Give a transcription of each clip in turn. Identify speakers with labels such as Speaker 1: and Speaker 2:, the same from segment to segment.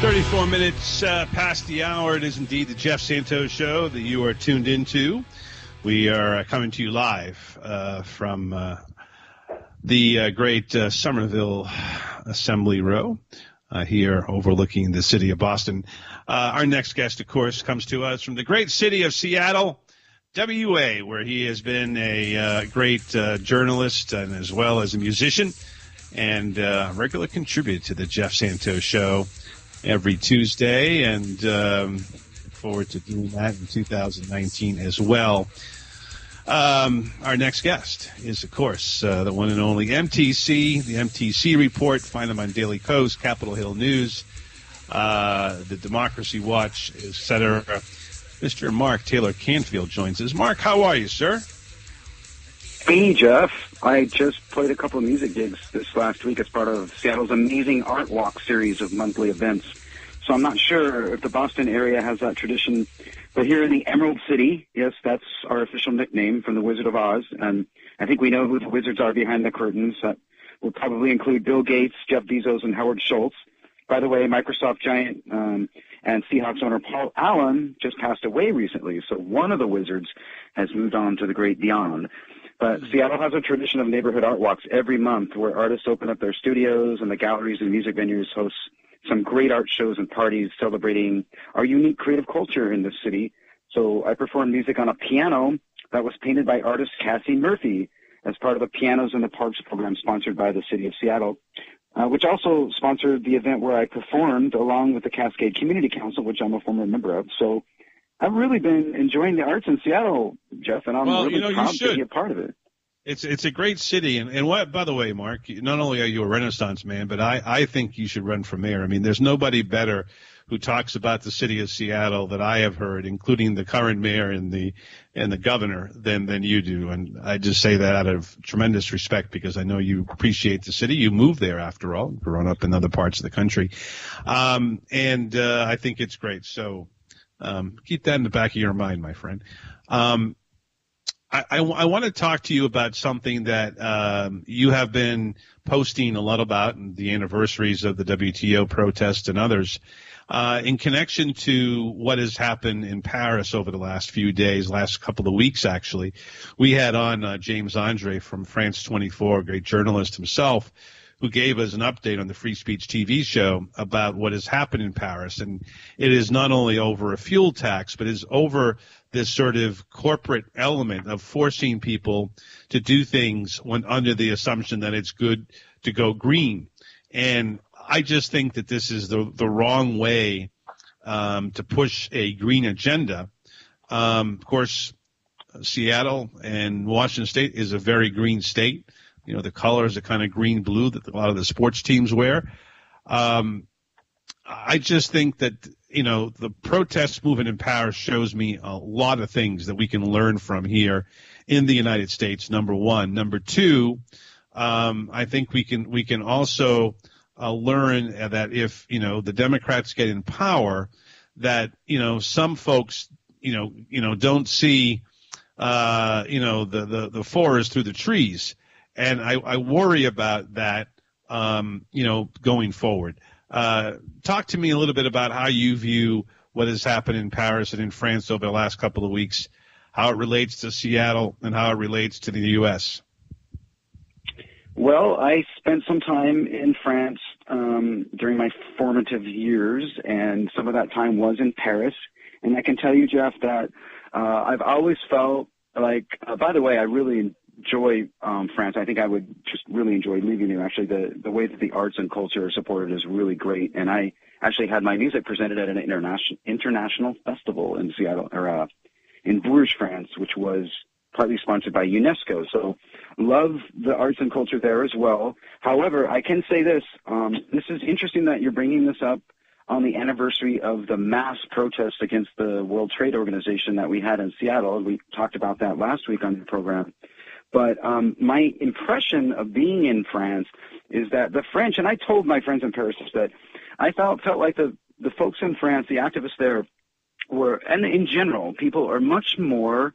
Speaker 1: 34 minutes past the hour. It is indeed the Jeff Santos Show that you are tuned into. We are coming to you live from the great Somerville Assembly Row here overlooking the city of Boston. Our next guest, of course, comes to us from the great city of Seattle, WA, where he has been a great journalist and as well as a musician and regular contributor to the Jeff Santos Show every Tuesday, and look forward to doing that in 2019 as well. Our next guest is, of course, the one and only MTC, the MTC Report. Find him on Daily Kos, Capitol Hill News, the Democracy Watch, etc. Mr. Mark Taylor-Canfield joins us. Mark, how are you, sir?
Speaker 2: Hey, Jeff. I just played a couple of music gigs this last week as part of Seattle's amazing Art Walk series of monthly events. So I'm not sure if the Boston area has that tradition, but here in the Emerald City, yes, that's our official nickname from the Wizard of Oz, and I think we know who the wizards are behind the curtains. That will probably include Bill Gates, Jeff Bezos, and Howard Schultz. By the way, Microsoft giant and Seahawks owner Paul Allen just passed away recently, so one of the wizards has moved on to the great beyond. But Seattle has a tradition of neighborhood art walks every month where artists open up their studios and the galleries and music venues host some great art shows and parties celebrating our unique creative culture in this city. So I performed music on a piano that was painted by artist Cassie Murphy as part of the Pianos in the Parks program sponsored by the city of Seattle, which also sponsored the event where I performed along with the Cascade Community Council, which I'm a former member of. So I've really been enjoying the arts in Seattle, Jeff, and I'm really proud to be a part of it.
Speaker 1: It's a great city, and what, by the way, Mark, not only are you a Renaissance man, but I think you should run for mayor. I mean, there's nobody better who talks about the city of Seattle that I have heard, including the current mayor and the governor, than you do. And I just say that out of tremendous respect because I know you appreciate the city. You moved there, after all, grown up in other parts of the country, and I think it's great. So. Keep that in the back of your mind, my friend. I want to talk to you about something that you have been posting a lot about, and the anniversaries of the WTO protests and others, in connection to what has happened in Paris over the last few days, last couple of weeks, actually. We had on James Andre from France 24, a great journalist himself, who gave us an update on the Free Speech TV show about what has happened in Paris. And it is not only over a fuel tax, but is over this sort of corporate element of forcing people to do things when under the assumption that it's good to go green. And I just think that this is the wrong way to push a green agenda. Of course, Seattle and Washington State is a very green state. You know, the colors are kind of green-blue that a lot of the sports teams wear. I just think that, you know, the protest movement in Paris shows me a lot of things that we can learn from here in the United States, number one. Number two, I think we can also learn that if, you know, the Democrats get in power, that, you know, some folks, don't see, the forest through the trees. And I worry about that, going forward. Talk to me a little bit about how you view what has happened in Paris and in France over the last couple of weeks, how it relates to Seattle and how it relates to the U.S.
Speaker 2: Well, I spent some time in France during my formative years, and some of that time was in Paris. And I can tell you, Jeff, that I've always felt like, by the way, I really enjoy France. I think I would just really enjoy living there. Actually, the way that the arts and culture are supported is really great. And I actually had my music presented at an international festival in Seattle, or in Bourges, France, which was partly sponsored by UNESCO. So love the arts and culture there as well. However, I can say this. This is interesting that you're bringing this up on the anniversary of the mass protest against the World Trade Organization that we had in Seattle. We talked about that last week on the program. But my impression of being in France is that the French, and I told my friends in Paris that I felt like the folks in France, the activists there were, and in general, people are much more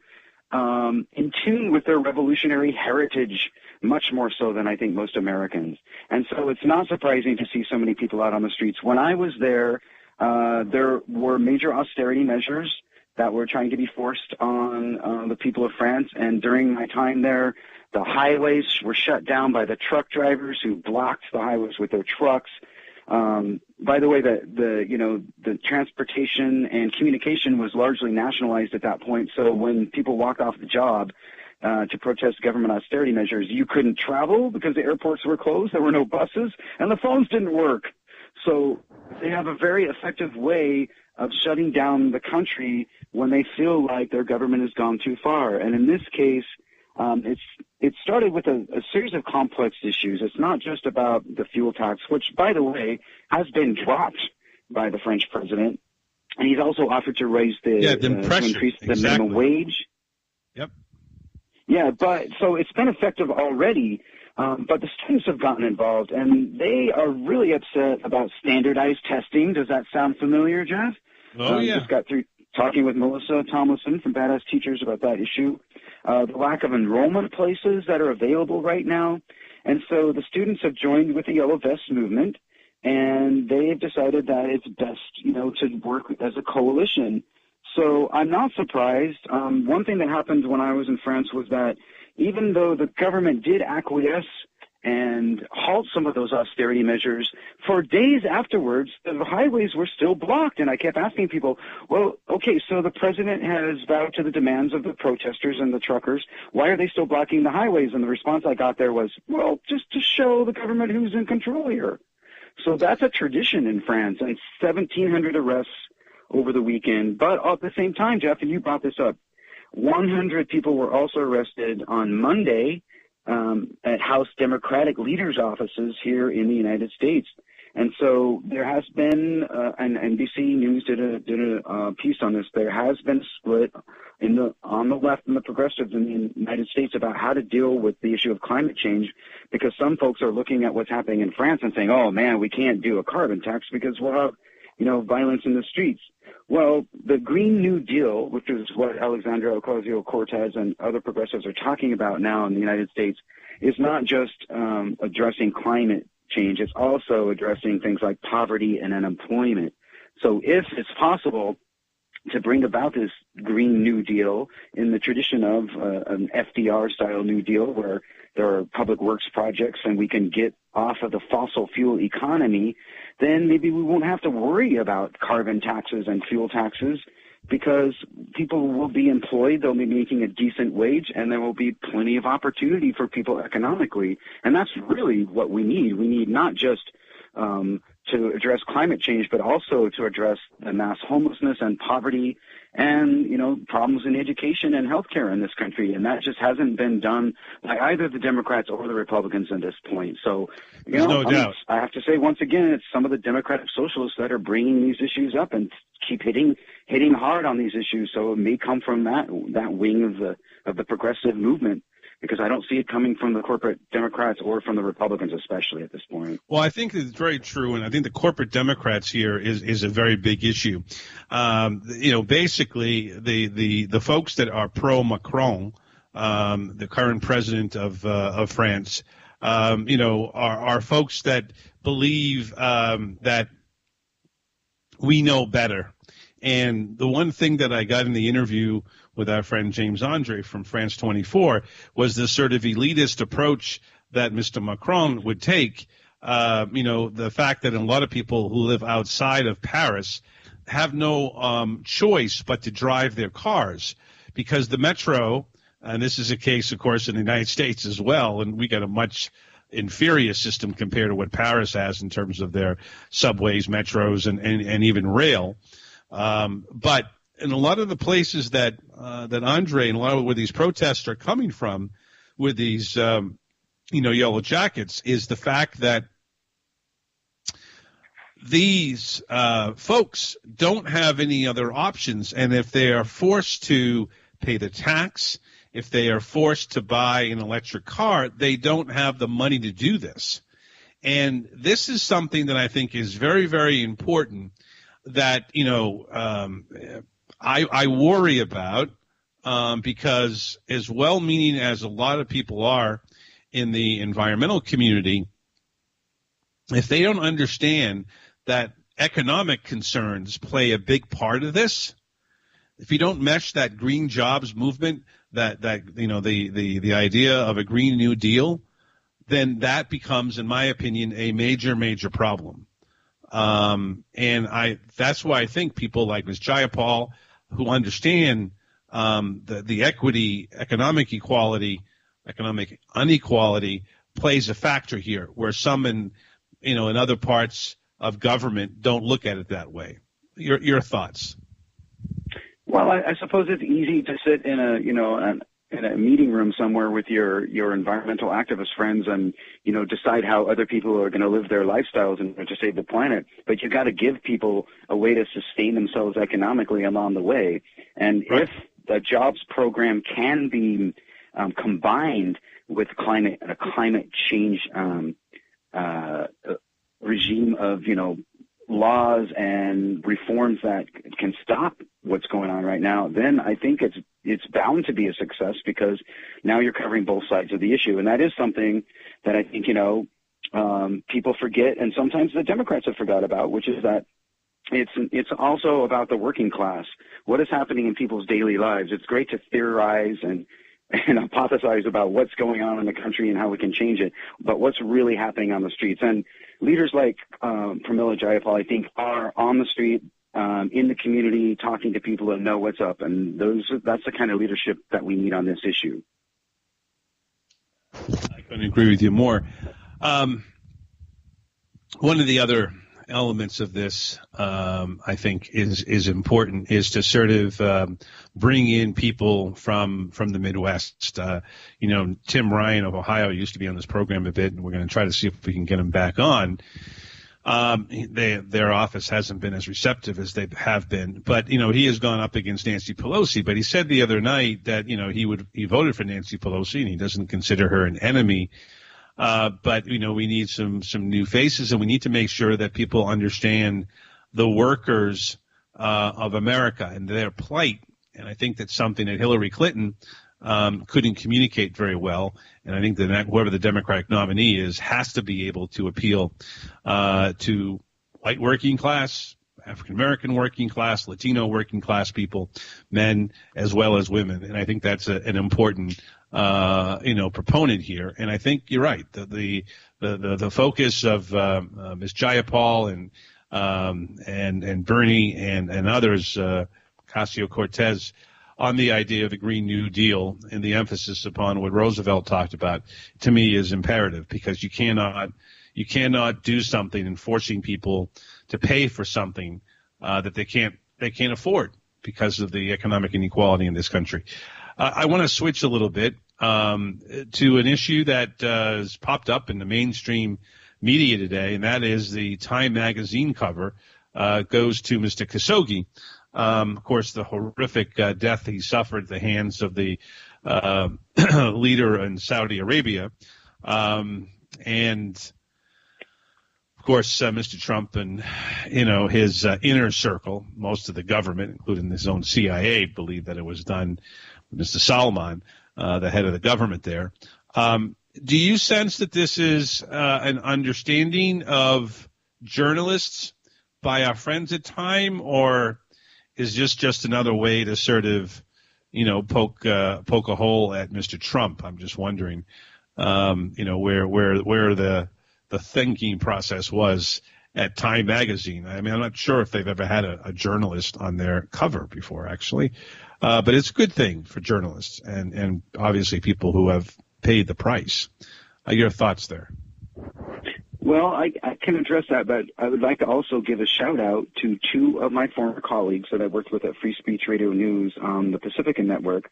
Speaker 2: in tune with their revolutionary heritage, much more so than I think most Americans. And so it's not surprising to see so many people out on the streets. When I was there, There were major austerity measures that were trying to be forced on the people of France. And during my time there, the highways were shut down by the truck drivers who blocked the highways with their trucks. By the way, the transportation and communication was largely nationalized at that point. So when people walked off the job to protest government austerity measures, you couldn't travel because the airports were closed. There were no buses, and the phones didn't work. So they have a very effective way of shutting down the country when they feel like their government has gone too far. And in this case, it started with a series of complex issues. It's not just about the fuel tax, which, by the way, has been dropped by the French president. And he's also offered to raise to increase the minimum wage.
Speaker 1: Yep.
Speaker 2: Yeah, but so it's been effective already. But the students have gotten involved, and they are really upset about standardized testing. Does that sound familiar, Jeff?
Speaker 1: Oh, yeah.
Speaker 2: Just got through talking with Melissa Tomlinson from Badass Teachers about that issue. The lack of enrollment places that are available right now. And so the students have joined with the Yellow Vest movement, and they've decided that it's best, to work as a coalition. So I'm not surprised. One thing that happened when I was in France was that even though the government did acquiesce and halt some of those austerity measures, for days afterwards, the highways were still blocked. And I kept asking people, well, okay, so the president has bowed to the demands of the protesters and the truckers. Why are they still blocking the highways? And the response I got there was, well, just to show the government who's in control here. So that's a tradition in France. And it's 1,700 arrests over the weekend. But at the same time, Jeff, and you brought this up, 100 people were also arrested on Monday at House Democratic leaders' offices here in the United States. And so there has been, and NBC News did a piece on this, there has been a split on the left and the progressives in the United States about how to deal with the issue of climate change, because some folks are looking at what's happening in France and saying, oh, man, we can't do a carbon tax because we'll have, violence in the streets. Well, the Green New Deal, which is what Alexandria Ocasio-Cortez and other progressives are talking about now in the United States, is not just addressing climate change. It's also addressing things like poverty and unemployment. So if it's possible to bring about this Green New Deal in the tradition of an FDR-style New Deal where there are public works projects and we can get off of the fossil fuel economy, then maybe we won't have to worry about carbon taxes and fuel taxes because people will be employed, they'll be making a decent wage, and there will be plenty of opportunity for people economically. And that's really what we need. We need not just to address climate change, but also to address the mass homelessness and poverty and, problems in education and healthcare in this country. And that just hasn't been done by either the Democrats or the Republicans at this point. So,
Speaker 1: no doubt.
Speaker 2: I have to say, once again, it's some of the Democratic socialists that are bringing these issues up and keep hitting hard on these issues. So it may come from that wing of the progressive movement, because I don't see it coming from the corporate Democrats or from the Republicans, especially at this point.
Speaker 1: Well, I think it's very true, and I think the corporate Democrats here is a very big issue. Basically, the folks that are pro-Macron, the current president of France, are folks that believe that we know better. And the one thing that I got in the interview with our friend James Andre from France 24 was this sort of elitist approach that Mr. Macron would take. The fact that a lot of people who live outside of Paris have no choice but to drive their cars, because the metro, and this is a case, of course, in the United States as well, and we got a much inferior system compared to what Paris has in terms of their subways, metros, and even rail. But in a lot of the places that Andre and a lot of where these protests are coming from with these, yellow jackets, is the fact that these folks don't have any other options. And if they are forced to pay the tax, if they are forced to buy an electric car, they don't have the money to do this. And this is something that I think is very, very important that, I worry about, because as well-meaning as a lot of people are in the environmental community, if they don't understand that economic concerns play a big part of this. If you don't mesh that green jobs movement, the idea of a Green New Deal, then that becomes, in my opinion, a major problem. That's why I think people like Ms. Jayapal, who understand the equity, economic inequality plays a factor here, where some in other parts of government don't look at it that way. Your thoughts?
Speaker 2: Well, I suppose it's easy to sit in a meeting room somewhere with your environmental activist friends and, decide how other people are going to live their lifestyles and to save the planet. But you got to give people a way to sustain themselves economically along the way. And
Speaker 1: right.
Speaker 2: If the jobs program can be combined with a climate change regime of, laws and reforms that can stop what's going on right now, then I think it's bound to be a success, because now you're covering both sides of the issue. And that is something that I think, people forget, and sometimes the Democrats have forgot about, which is that it's also about the working class. What is happening in people's daily lives? It's great to theorize and hypothesize about what's going on in the country and how we can change it, but what's really happening on the streets. And leaders like Pramila Jayapal, I think, are on the street, in the community, talking to people that know what's up. And that's the kind of leadership that we need on this issue.
Speaker 1: I couldn't agree with you more. One of the other elements of this, I think, is important, is to sort of bring in people from the Midwest. Tim Ryan of Ohio used to be on this program a bit, and we're going to try to see if we can get him back on. Their office hasn't been as receptive as they have been, but he has gone up against Nancy Pelosi. But he said the other night that he voted for Nancy Pelosi and he doesn't consider her an enemy. But we need some new faces, and we need to make sure that people understand the workers of America and their plight. And I think that's something that Hillary Clinton couldn't communicate very well. And I think that whoever the Democratic nominee is has to be able to appeal to white working class, African-American working class, Latino working class people, men as well as women. And I think that's an important proponent here. And I think you're right. The focus of Ms. Jayapal and Bernie and others, Ocasio-Cortez, on the idea of the Green New Deal and the emphasis upon what Roosevelt talked about, to me, is imperative, because you cannot do something and forcing people to pay for something that they can't afford because of the economic inequality in this country. I want to switch a little bit to an issue that has popped up in the mainstream media today, and that is the Time magazine cover goes to Mr. Khashoggi. Of course, the horrific death he suffered at the hands of the leader in Saudi Arabia. And, of course, Mr. Trump and, his inner circle, most of the government, including his own CIA, believe that it was done with Mr. Salman, the head of the government there. Do you sense that this is an understanding of journalists by our friends at Time, or is this just another way to sort of, poke a hole at Mr. Trump? I'm just wondering, where the thinking process was at Time magazine. I mean, I'm not sure if they've ever had a journalist on their cover before, actually, but it's a good thing for journalists and obviously people who have paid the price. Your thoughts there?
Speaker 2: Well, I can address that, but I would like to also give a shout-out to two of my former colleagues that I worked with at Free Speech Radio News on the Pacifica Network,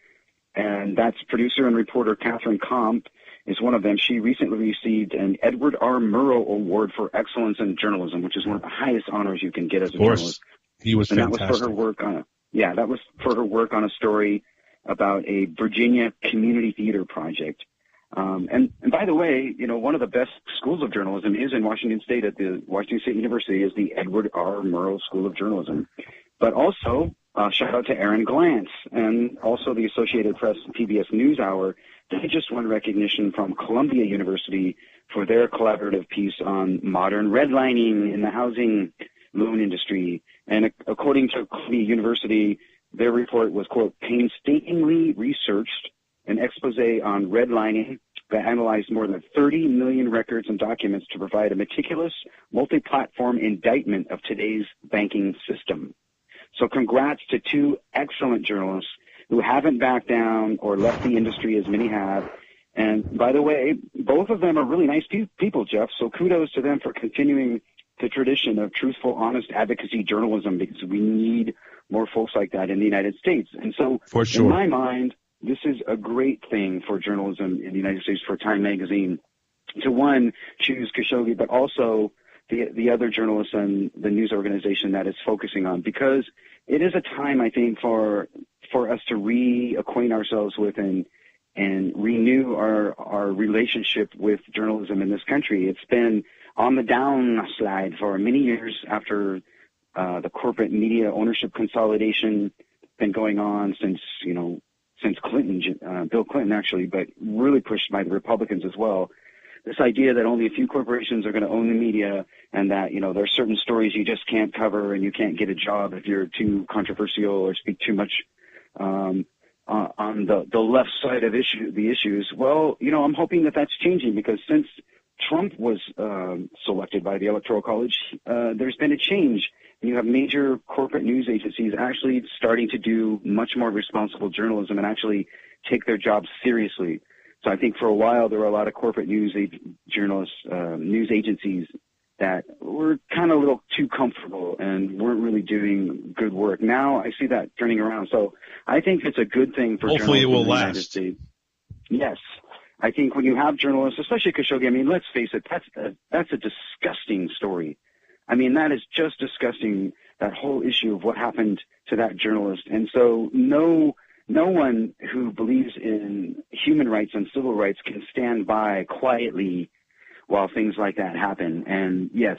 Speaker 2: and that's producer and reporter Katherine Comp is one of them. She recently received an Edward R. Murrow Award for Excellence in Journalism, which is one of the highest honors you can get as a journalist.
Speaker 1: He was fantastic.
Speaker 2: That was for her work on a story about a Virginia community theater project. And by the way, one of the best schools of journalism is in Washington State at the Washington State University is the Edward R. Murrow School of Journalism. But also, shout out to Aaron Glantz and also the Associated Press PBS Newshour. They just won recognition from Columbia University for their collaborative piece on modern redlining in the housing loan industry. And according to Columbia University, their report was, quote, painstakingly researched, an expose on redlining that analyzed more than 30 million records and documents to provide a meticulous, multi-platform indictment of today's banking system. So congrats to two excellent journalists who haven't backed down or left the industry as many have. And by the way, both of them are really nice people, Jeff, so kudos to them for continuing the tradition of truthful, honest advocacy journalism, because we need more folks like that in the United States. And so, for sure, in my mind, this is a great thing for journalism in the United States, for Time Magazine, to, one, choose Khashoggi, but also the other journalists and the news organization that it's focusing on, because it is a time, I think, for us to reacquaint ourselves with and renew our relationship with journalism in this country. It's been on the downslide for many years after the corporate media ownership consolidation been going on since Clinton, Bill Clinton actually, but really pushed by the Republicans as well. This idea that only a few corporations are going to own the media, and that, there are certain stories you just can't cover, and you can't get a job if you're too controversial or speak too much on the left side of the issues. Well, I'm hoping that that's changing, because since Trump was selected by the Electoral College, there's been a change. You have major corporate news agencies actually starting to do much more responsible journalism and actually take their jobs seriously. So I think for a while there were a lot of corporate news news agencies that were kind of a little too comfortable and weren't really doing good work. Now I see that turning around. So I think it's a good thing for
Speaker 1: hopefully
Speaker 2: journalism
Speaker 1: it will
Speaker 2: in the United
Speaker 1: last.
Speaker 2: States. Yes. I think when you have journalists, especially Khashoggi, I mean, let's face it, that's a disgusting story. I mean, that is just disgusting, that whole issue of what happened to that journalist. And so no one who believes in human rights and civil rights can stand by quietly while things like that happen. And yes,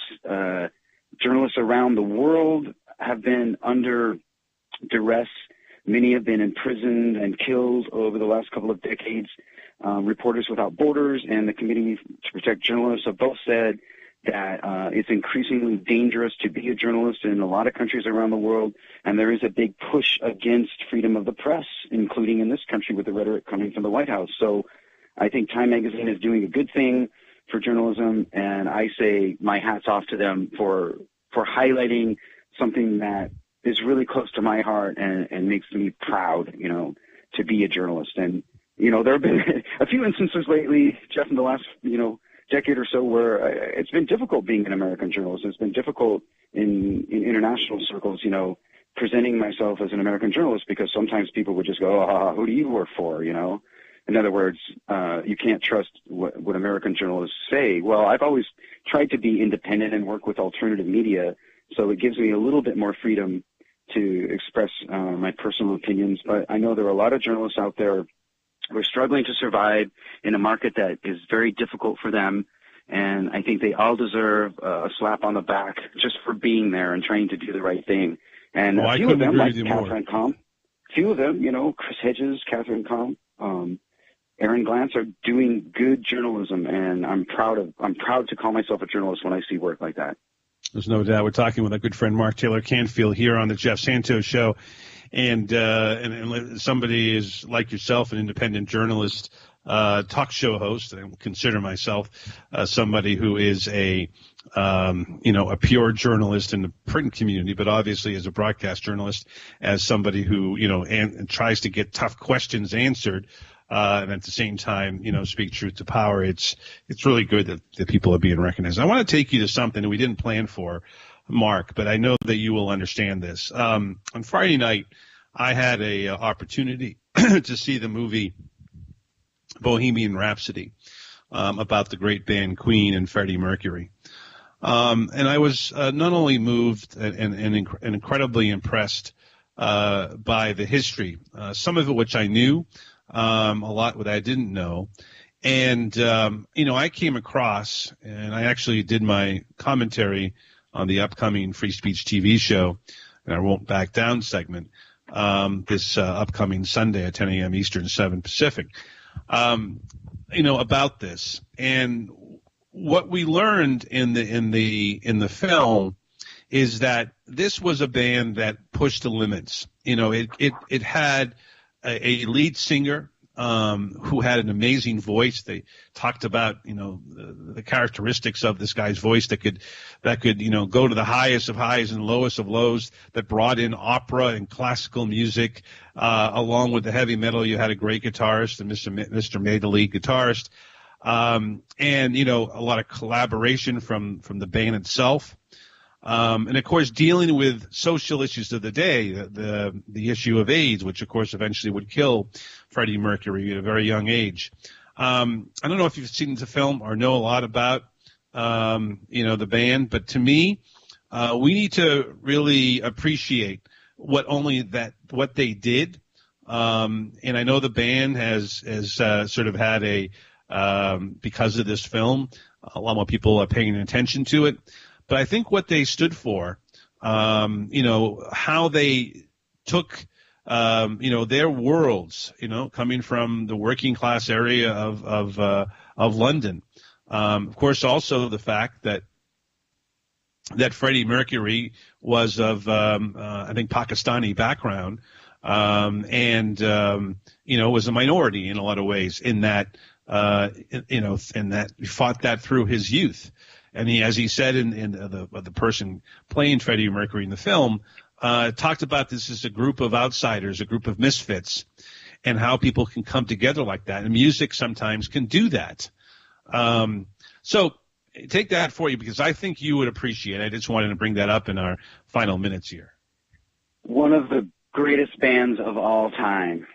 Speaker 2: journalists around the world have been under duress. Many have been imprisoned and killed over the last couple of decades. Reporters Without Borders and the Committee to Protect Journalists have both said that it's increasingly dangerous to be a journalist in a lot of countries around the world, and there is a big push against freedom of the press, including in this country with the rhetoric coming from the White House. So I think Time Magazine is doing a good thing for journalism, and I say my hat's off to them for highlighting something that is really close to my heart and makes me proud, to be a journalist. And, there have been a few instances lately, Jeff, in the last, decade or so, where it's been difficult being an American journalist. It's been difficult in international circles, presenting myself as an American journalist, because sometimes people would just go, who do you work for, In other words, you can't trust what American journalists say. Well, I've always tried to be independent and work with alternative media, so it gives me a little bit more freedom to express my personal opinions. But I know there are a lot of journalists out there who are struggling to survive in a market that is very difficult for them, and I think they all deserve a slap on the back just for being there and trying to do the right thing. And a few of them, like Katherine Comp, few of them, Chris Hedges, Katherine Comp, Aaron Glantz, are doing good journalism, and I'm proud to call myself a journalist when I see work like that.
Speaker 1: There's no doubt. We're talking with our good friend Mark Taylor-Canfield here on the Jeff Santos Show, and somebody is like yourself, an independent journalist, talk show host. I consider myself somebody who is a pure journalist in the print community, but obviously as a broadcast journalist, as somebody who and tries to get tough questions answered. And at the same time, speak truth to power. It's really good that people are being recognized. I want to take you to something that we didn't plan for, Mark, but I know that you will understand this. On Friday night, I had a opportunity to see the movie Bohemian Rhapsody, about the great band Queen and Freddie Mercury. And I was not only moved and incredibly impressed by the history, some of it which I knew, a lot what I didn't know. And, I came across, and I actually did my commentary on the upcoming Free Speech TV show, and I Won't Back Down segment, this upcoming Sunday at 10 a.m. Eastern, 7 Pacific, about this. And what we learned in the film is that this was a band that pushed the limits. It had a lead singer who had an amazing voice. They talked about, the characteristics of this guy's voice that could, go to the highest of highs and lowest of lows, that brought in opera and classical music, along with the heavy metal. You had a great guitarist, and Mr. made the lead guitarist. And, a lot of collaboration from the band itself. And of course, dealing with social issues of the day, the issue of AIDS, which of course eventually would kill Freddie Mercury at a very young age. I don't know if you've seen the film or know a lot about, the band, but to me, we need to really appreciate what they did. And I know the band has sort of had because of this film, a lot more people are paying attention to it. But I think what they stood for, how they took, their worlds, coming from the working class area of London. Of course, also the fact that Freddie Mercury was of, I think, Pakistani background, and was a minority in a lot of ways in that, in that he fought that through his youth. And as he said in the person playing Freddie Mercury in the film, talked about this as a group of outsiders, a group of misfits, and how people can come together like that. And music sometimes can do that. So take that for you, because I think you would appreciate it. I just wanted to bring that up in our final minutes here.
Speaker 2: One of the greatest bands of all time.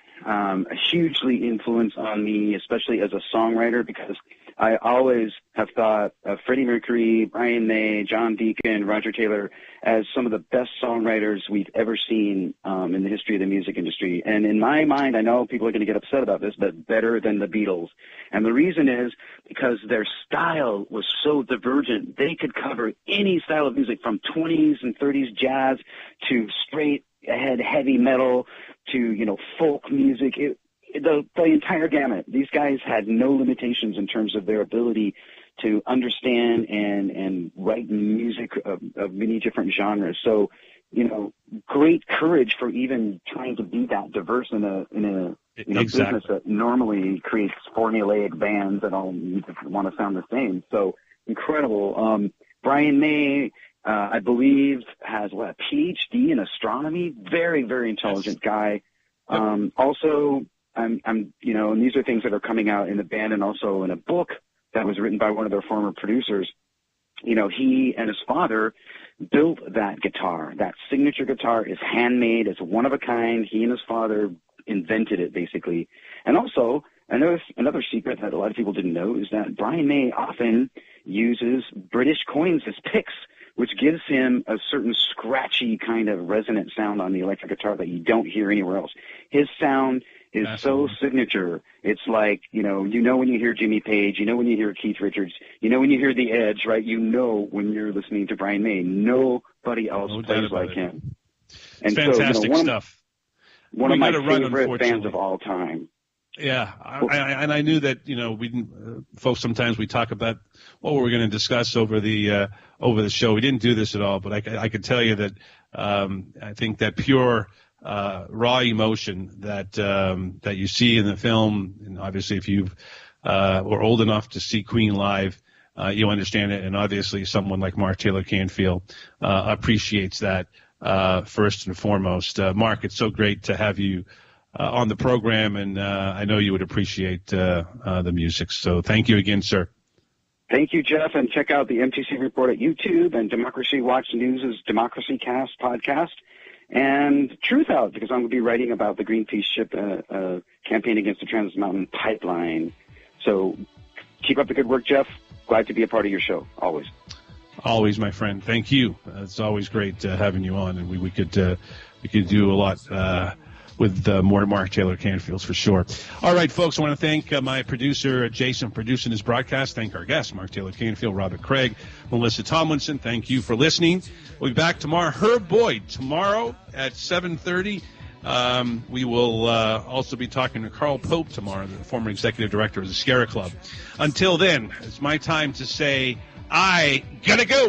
Speaker 2: Hugely influenced on me, especially as a songwriter, because I always have thought of Freddie Mercury, Brian May, John Deacon, Roger Taylor as some of the best songwriters we've ever seen in the history of the music industry. And in my mind, I know people are going to get upset about this, but better than the Beatles. And the reason is because their style was so divergent. They could cover any style of music, from 20s and 30s jazz to straight ahead heavy metal to, folk music. The entire gamut. These guys had no limitations in terms of their ability to understand and write music of many different genres. So, great courage for even trying to be that diverse in a
Speaker 1: exactly.
Speaker 2: business that normally creates formulaic bands that all want to sound the same. So incredible. Brian May, I believe, has a PhD in astronomy. Very, very intelligent guy. Also, and these are things that are coming out in the band and also in a book that was written by one of their former producers. He and his father built that guitar. That signature guitar is handmade. It's one of a kind. He and his father invented it, basically. And also, another secret that a lot of people didn't know is that Brian May often uses British coins as picks, which gives him a certain scratchy kind of resonant sound on the electric guitar that you don't hear anywhere else. His sound is so signature. It's like, when you hear Jimmy Page, when you hear Keith Richards, when you hear The Edge, right? When you're listening to Brian May. Nobody else plays like him.
Speaker 1: And fantastic stuff.
Speaker 2: One of my favorite bands of all time.
Speaker 1: Yeah, I knew that we didn't. Folks, sometimes we talk about what we're going to discuss over the show. We didn't do this at all, but I could tell you that I think that pure raw emotion that you see in the film, and obviously if you were old enough to see Queen live, you understand it, and obviously someone like Mark Taylor-Canfield appreciates that first and foremost. Mark, it's so great to have you on the program, and I know you would appreciate the music. So thank you again, sir.
Speaker 2: Thank you, Jeff, and check out the MTC Report at YouTube and Democracy Watch News' Democracy Cast podcast. And Truth Out, because I'm going to be writing about the Greenpeace ship campaign against the Trans Mountain Pipeline. So keep up the good work, Jeff. Glad to be a part of your show, always.
Speaker 1: Always, my friend. Thank you. It's always great having you on, and we could do a lot with more Mark Taylor-Canfield for sure. All right, folks, I want to thank my producer, Jason, for producing this broadcast. Thank our guests, Mark Taylor-Canfield, Robert Craig, Melissa Tomlinson. Thank you for listening. We'll be back tomorrow. Herb Boyd, tomorrow at 7:30. We will also be talking to Carl Pope tomorrow, the former executive director of the Sierra Club. Until then, it's my time to say, I gotta go.